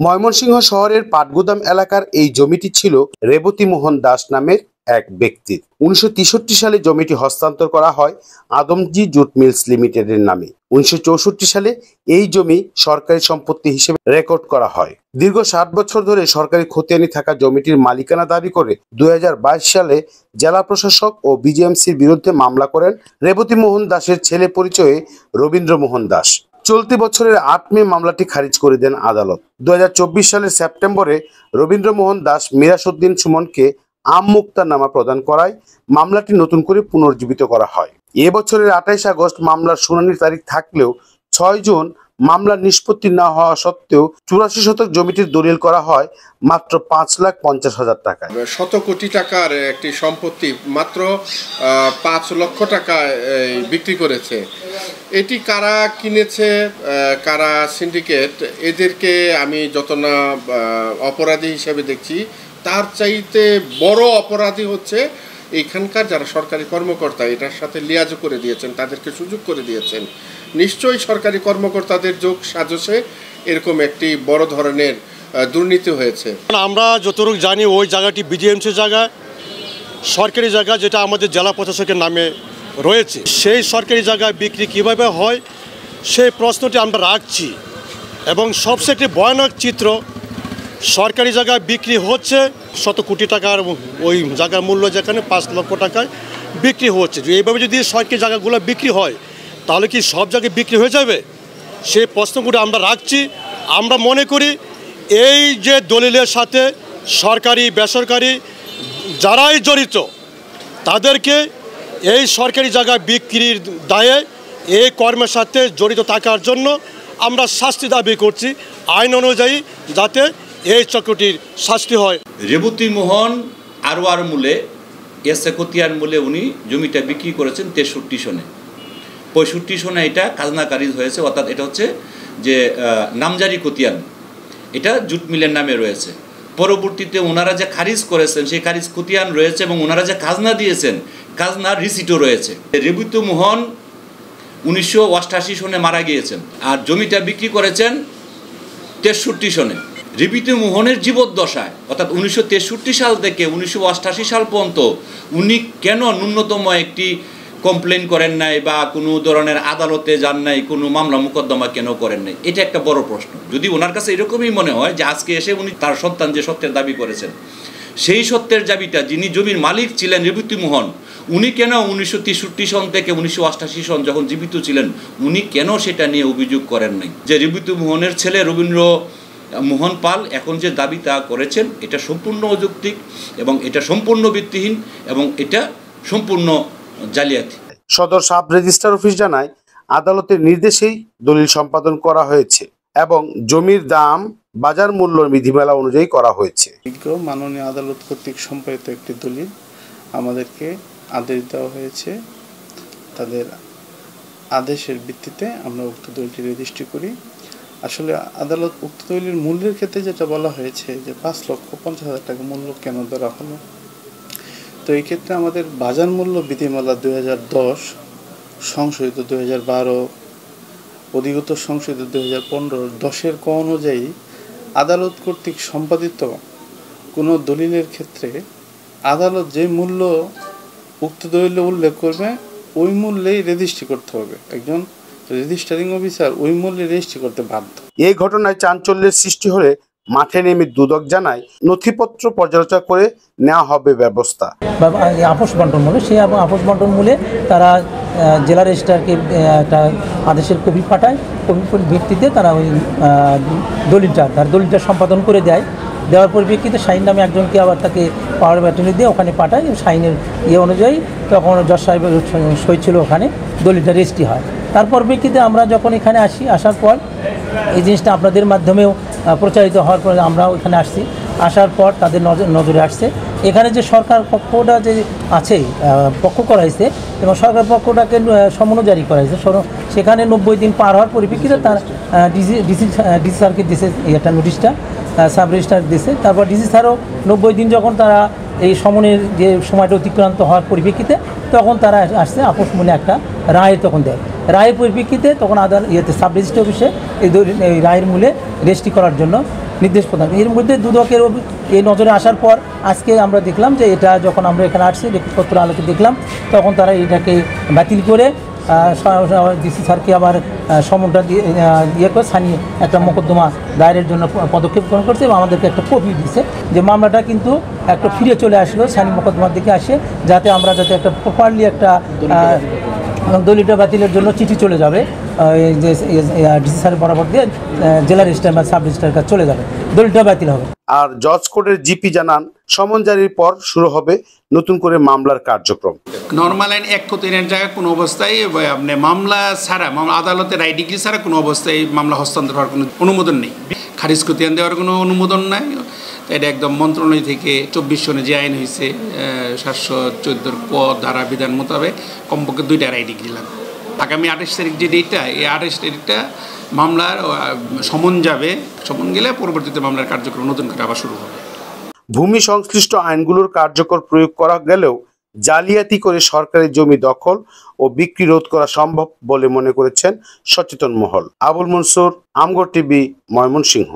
ময়মনসিংহ শহরের পাটগুদাম এলাকার এই জমিটি ছিল রেবতী মোহন দাস নামের এক ব্যক্তির। 1963 সালে জমিটি হস্তান্তর করা হয় আদমজি জুট মিলস লিমিটেডের নামে। 1964 সালে এই জমি সরকারি সম্পত্তি হিসেবে রেকর্ড করা হয়। দীর্ঘ 60 বছর ধরে সরকারি খতিয়ানি থাকা জমিটির মালিকানা দাবি করে 2022 সালে জেলা প্রশাসক ও বিজিএমসির বিরুদ্ধে মামলা করেন রেবতী মোহন দাসের ছেলে পরিচয়ে রবীন্দ্র মোহন দাস। চলতি বছরের 8 মে মামলাটি খারিজ করে দেন আদালত। 2024 সালের সেপ্টেম্বরে রবীন্দ্র মোহন দাস মিরাসউদ্দিন সুমনকে আমমুক্তারনামা প্রদান করায় মামলাটি নতুন করে পুনর্জীবিত করা হয়। এ বছরের 28 আগস্ট মামলার শুনানির তারিখ থাকলেও 6 জুন মামলার নিষ্পত্তি না হওয়া সত্ত্বেও 84 শতক জমিটির দলিল করা হয় মাত্র 5,50,000 টাকায়। 100 কোটি টাকার একটি সম্পত্তি মাত্র 5 লক্ষ টাকায় বিক্রি করেছে। এটি কারা কিনেছে, কারা সিন্ডিকেট, এদেরকে আমি যত না অপরাধী হিসেবে দেখছি, তার চাইতে বড় অপরাধী হচ্ছে এইখানকার যারা সরকারি কর্মকর্তা এটার সাথে লিয়াজও করে দিয়েছেন, তাদেরকে সুযোগ করে দিয়েছেন। নিশ্চয়ই সরকারি কর্মকর্তাদের যোগ সাজসে এরকম একটি বড় ধরনের দুর্নীতি হয়েছে। আমরা যতটুকু জানি ওই জায়গাটি বিজিএমসি জায়গা, সরকারি জায়গা, যেটা আমাদের জেলা প্রশাসকের নামে রয়েছে। সেই সরকারি জায়গায় বিক্রি কিভাবে হয় সেই প্রশ্নটি আমরা রাখছি। এবং সবচেয়ে একটি ভয়ানক চিত্র, সরকারি জায়গায় বিক্রি হচ্ছে 100 কোটি টাকার, ওই জায়গার মূল্য যেখানে 5 লক্ষ টাকায় বিক্রি হচ্ছে। এইভাবে যদি সরকারি জায়গাগুলো বিক্রি হয় তাহলে কি সব জায়গায় বিক্রি হয়ে যাবে? সেই প্রশ্নগুলো আমরা রাখছি। আমরা মনে করি এই যে দলিলের সাথে সরকারি বেসরকারি যারাই জড়িত তাদেরকে এই সরকারি জায়গায় বিক্রির দায়ে এই কর্মের সাথে জড়িত থাকার জন্য আমরা শাস্তি দাবি করছি, আইন অনুযায়ী যাতে এই চক্রটির শাস্তি হয়। রেবতী মোহন আরওয়ার মূলে খতিয়ান মূলে উনি জমিটা বিক্রি করেছেন 63 সনে। 65 সনে এটা খাজনা খারিজ হয়েছে, অর্থাৎ এটা হচ্ছে যে নামজারি খতিয়ান, এটা জুট মিলের নামে রয়েছে। পরবর্তীতে ওনারা যে খারিজ করেছেন সেই খারিজ খতিয়ান রয়েছে এবং ওনারা যে খাজনা দিয়েছেন খাজনার রিসিটও রয়েছে। রেবতী মোহন 1988 সনে মারা গিয়েছেন আর জমিটা বিক্রি করেছেন 63 সনে। রেবতী মোহনের জীবদ্দশায় অর্থাৎ 1963 সাল থেকে 1988 সাল পর্যন্ত উনি কেন ন্যূনতম একটি কমপ্লেন করেন নাই বা কোনো ধরনের আদালতে যান নাই, কোনো মামলা মোকদ্দমা কেন করেন নাই? এটা একটা বড় প্রশ্ন। যদি ওনার কাছে এরকমই মনে হয় যে আজকে এসে উনি তার সন্তান যে সত্যের দাবি করেছেন, সেই সত্যের দাবিটা যিনি জমির মালিক ছিলেন রেবতী মোহন, উনি কেন 1963 সন থেকে 1988 সন যখন জীবিত ছিলেন উনি কেন সেটা নিয়ে অভিযোগ করেন নাই? যে রেবতী মোহনের ছেলে রবীন্দ্র মোহন পাল এখন যে দাবিটা করেছেন এটা সম্পূর্ণ অযৌক্তিক এবং এটা সম্পূর্ণ ভিত্তিহীন এবং এটা সম্পূর্ণ জালিয়াতি। সদর সাব রেজিস্ট্রার অফিস জানায় আদালতের নির্দেশেই দলিল সম্পাদন করা হয়েছে এবং জমির দাম বাজার মূল্য বিধিমালা অনুযায়ী করা হয়েছে। মাননীয় আদালত কর্তৃক সম্পাদিত একটি দলিল আমাদেরকে আদেশ দেওয়া হয়েছে। তাদের আদেশের ভিত্তিতে আমরা উক্ত দলিলটি রেজিস্ট্রি করি। আসলে আদালত উক্ত দলিলের মূল্যের ক্ষেত্রে যেটা বলা হয়েছে যে 5,50,000 টাকা মূল্য কেন ধরা হলো, তো এই ক্ষেত্রে আমাদের বাজার মূল্য বিধিমালা 2010 সংশোধিত 2012 অধিগত সংশোধিত 2015 10-এর ক অনুযায়ী আদালত কর্তৃক সম্পাদিত কোনো দলিলের ক্ষেত্রে আদালত যে মূল্য উক্ত দলিলে উল্লেখ করবে ওই মূল্যেই রেজিস্ট্রি করতে হবে। একজন রেজিস্টারিং অফিসার ওই মূল্যে রেজিস্ট্রি করতে বাধ্য। এই ঘটনায় চাঞ্চল্যের সৃষ্টি হলে মাঠে নেমে দুদক জানায় নথিপত্র পর্যালোচনা করে নেওয়া হবে ব্যবস্থা। আপোষ বন্টন মূল্য, সেই আপোষ বন্টন মূল্যে তারা জেলা রেজিস্ট্রারকে একটা আদেশের কপি পাঠায়, কপির ভিত্তিতে তারা ওই দলিলটা সম্পাদন করে দেওয়ার পরিপ্রেক্ষিতে শাহিন নামে একজনকে আবার তাকে পাওয়ার ব্যাটনি দিয়ে ওখানে পাঠায়। শাহিনের অনুযায়ী তখন জজ সাহেবের সই ছিল, ওখানে দলিলটা রেজিস্ট্রি হয়। তারপর প্রেক্ষিতে আমরা যখন এখানে আসার পর এই জিনিসটা আপনাদের মাধ্যমেও প্রচারিত হওয়ার পর আমরাও এখানে আসার পর তাদের নজরে আসছে এখানে যে সরকার পক্ষটা যে আছে পক্ষ করা হয়েছে এবং সরকার পক্ষটাকে সমন জারি করা হয়েছে, সেখানে 90 দিন পার হওয়ার পরিপ্রেক্ষিতে তার ডিসি স্যারকে দিছে একটা নোটিশটা, সাব রেজিস্ট্রার দিছে। তারপর ডিসি স্যারও 90 দিন যখন তারা এই সমনের যে সময়টা অতিক্রান্ত হওয়ার পরিপ্রেক্ষিতে তখন তারা আসছে আপোষ মূল্যে একটা রায় তখন দেয়। রায়ের পরিপ্রেক্ষিতে তখন সাব রেজিস্ট্রি অফিসে এই রায়ের মূল্যে রেজিস্ট্রি করার জন্য নির্দেশ প্রদান। এর মধ্যে দুদকের এই নজরে আসার পর আজকে আমরা দেখলাম যে এটা যখন আমরা এখানে আসছি রেকর্ডপত্র আলোকে দেখলাম, তখন তারা এটাকে বাতিল করে ডিসি স্যারকে আবার সমনটা দিয়ে করে স্থানীয় একটা মোকদ্দমা দায়েরের জন্য পদক্ষেপ গ্রহণ করছে এবং আমাদেরকে একটা কপি দিচ্ছে যে মামলাটা কিন্তু একটা ফিরে চলে আসলো স্থানীয় মোকদ্দমার দিকে আসে, যাতে আমরা যাতে একটা প্রপারলি একটা দলিলটা বাতিলের জন্য চিঠি চলে যাবে যে ডিসি স্যারের বরাবর দিয়ে জেলা রেজিস্ট্রার বা সাব রেজিস্ট্রারের কাছে চলে যাবে, দলিলটা বাতিল হবে। আর জজ কোর্টের জিপি জানান সমন জারির পর শুরু হবে নতুন করে মামলার কার্যক্রম। নর্মাল আইন 1 জায়গায় কোনো অবস্থায় আপনি মামলা ছাড়া, মামলা আদালতের রায় ডিগ্রি ছাড়া কোনো অবস্থায় মামলা হস্তান্তর হওয়ার কোনো অনুমোদন নেই, খারিজ খতিয়ান দেওয়ার কোনো অনুমোদন নাই। এটা একদম মন্ত্রণালয় থেকে 24 সনে যে আইন হয়েছে 714 ক ধারা বিধান মোতাবেক কমপক্ষে 2টা রায় ডিগ্রি লাগবে। আগামী 28 তারিখ যে ডেটটা, এই 28 তারিখটা মামলার সমন যাবে, সমন গেলে পরবর্তীতে মামলার কার্যক্রম নতুন করে আবার শুরু হবে। ভূমি সংশ্লিষ্ট আইনগুলোর কার্যকর প্রয়োগ করা গেলেও জালিয়াতি করে সরকারি জমি দখল ও বিক্রি রোধ করা সম্ভব বলে মনে করেছেন সচেতন মহল। আবুল মনসুর, আমগর টিভি, ময়মনসিংহ।